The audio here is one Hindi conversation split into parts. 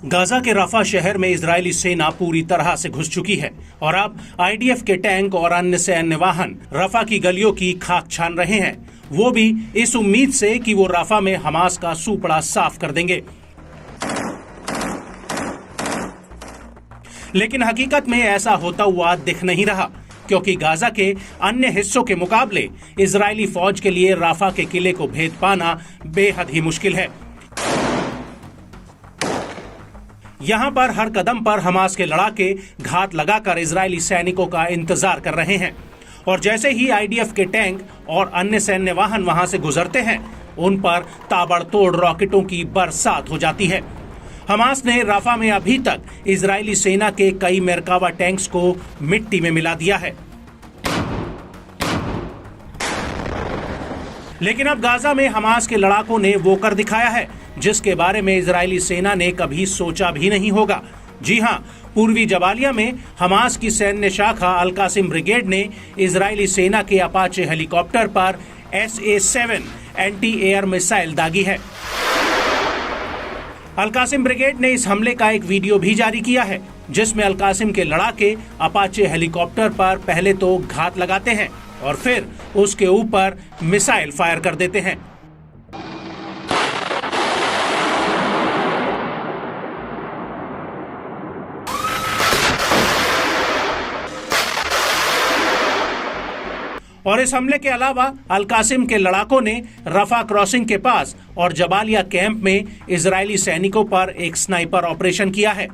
गाजा के रफा शहर में इजरायली सेना पूरी तरह से घुस चुकी है और अब आईडीएफ के टैंक और अन्य सैन्य वाहन रफा की गलियों की खाक छान रहे हैं, वो भी इस उम्मीद से कि वो रफा में हमास का सूपड़ा साफ कर देंगे। लेकिन हकीकत में ऐसा होता हुआ दिख नहीं रहा, क्योंकि गाजा के अन्य हिस्सों के मुकाबले इजरायली फौज के लिए रफा के किले को भेद पाना बेहद ही मुश्किल है। यहां पर हर कदम पर हमास के लड़ाके घात लगाकर इजरायली सैनिकों का इंतजार कर रहे हैं और जैसे ही आईडीएफ के टैंक और अन्य सैन्य वाहन वहां से गुजरते हैं, उन पर ताबड़तोड़ रॉकेटों की बरसात हो जाती है। हमास ने रफा में अभी तक इजरायली सेना के कई मेरकावा टैंक्स को मिट्टी में मिला दिया है, लेकिन अब गाजा में हमास के लड़ाकों ने वो कर दिखाया है जिसके बारे में इजरायली सेना ने कभी सोचा भी नहीं होगा। जी हां, पूर्वी जबालिया में हमास की सैन्य शाखा अल कासिम ब्रिगेड ने इजरायली सेना के अपाचे हेलीकॉप्टर पर SA-7 एंटी एयर मिसाइल दागी है। अल कासिम ब्रिगेड ने इस हमले का एक वीडियो भी जारी किया है, जिसमें अल कासिम के लड़ाके अपाचे हेलीकॉप्टर पर पहले तो घात लगाते हैं और फिर उसके ऊपर मिसाइल फायर कर देते हैं। और इस हमले के अलावा अल कासिम के लड़ाकों ने रफा क्रॉसिंग के पास और जबालिया कैंप में इजरायली सैनिकों पर एक स्नाइपर ऑपरेशन किया है,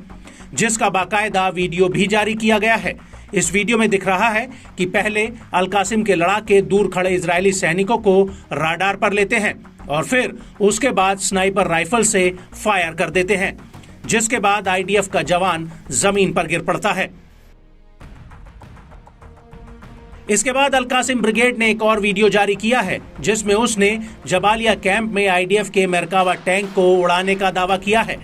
जिसका बाकायदा वीडियो भी जारी किया गया है। इस वीडियो में दिख रहा है कि पहले अल कासिम के लड़ाके दूर खड़े इजरायली सैनिकों को राडार पर लेते हैं और फिर उसके बाद स्नाइपर राइफल से फायर कर देते हैं, जिसके बाद आईडीएफ का जवान जमीन पर गिर पड़ता है। इसके बाद अल कासिम ब्रिगेड ने एक और वीडियो जारी किया है, जिसमें उसने जबालिया कैंप में आईडीएफ के मेरकावा टैंक को उड़ाने का दावा किया है।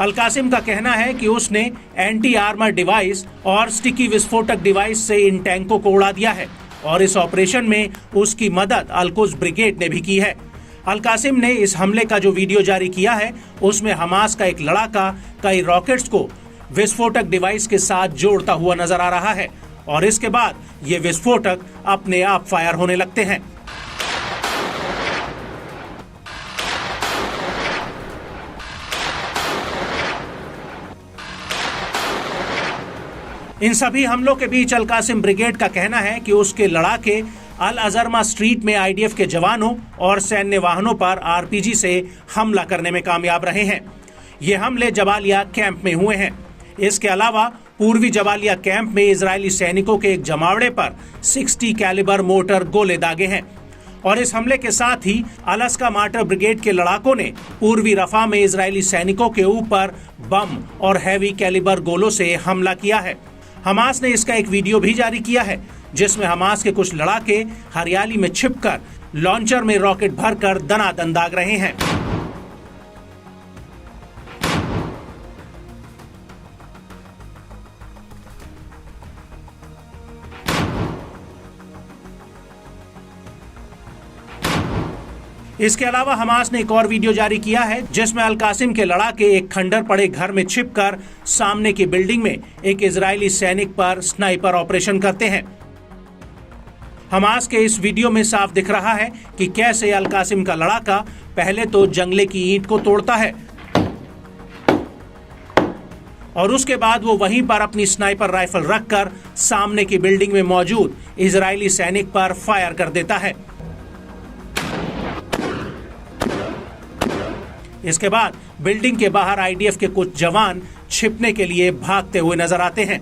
अल कासिम का कहना है कि उसने एंटी आर्मर डिवाइस और स्टिकी विस्फोटक डिवाइस से इन टैंकों को उड़ा दिया है और इस ऑपरेशन में उसकी मदद अल कुद्स ब्रिगेड ने भी की है। अल कासिम ने इस हमले का जो वीडियो जारी किया है, उसमें हमास का एक लड़ाका कई रॉकेट्स को विस्फोटक डिवाइस के साथ जोड़ता हुआ नजर आ रहा है और इसके बाद ये विस्फोटक अपने आप फायर होने लगते हैं। इन सभी हमलों के बीच अल कासिम ब्रिगेड का कहना है कि उसके लड़ाके अल अजरमा स्ट्रीट में आईडीएफ के जवानों और सैन्य वाहनों पर आरपीजी से हमला करने में कामयाब रहे हैं। ये हमले जबालिया कैंप में हुए हैं। इसके अलावा पूर्वी जबालिया कैंप में इजरायली सैनिकों के एक जमावड़े पर 60 कैलिबर मोटर गोले दागे हैं और इस हमले के साथ ही अलास्का मार्टर ब्रिगेड के लड़ाकों ने पूर्वी रफा में इजरायली सैनिकों के ऊपर बम और हैवी कैलिबर गोलों से हमला किया है। हमास ने इसका एक वीडियो भी जारी किया है, जिसमें हमास के कुछ लड़ाके हरियाली में छिपकर लॉन्चर में रॉकेट भरकर दनादन दाग रहे हैं। इसके अलावा हमास ने एक और वीडियो जारी किया है, जिसमें अल कासिम के लड़ाके एक खंडर पड़े घर में छिपकर सामने की बिल्डिंग में एक इजरायली सैनिक पर स्नाइपर ऑपरेशन करते हैं। हमास के इस वीडियो में साफ दिख रहा है कि कैसे अल कासिम का लड़ाका पहले तो जंगले की ईंट को तोड़ता है और उसके बाद वो वहीं पर अपनी स्नाइपर राइफल रखकर सामने की बिल्डिंग में मौजूद इजरायली सैनिक पर फायर कर देता है। इसके बाद बिल्डिंग के बाहर आईडीएफ के कुछ जवान छिपने के लिए भागते हुए नजर आते हैं।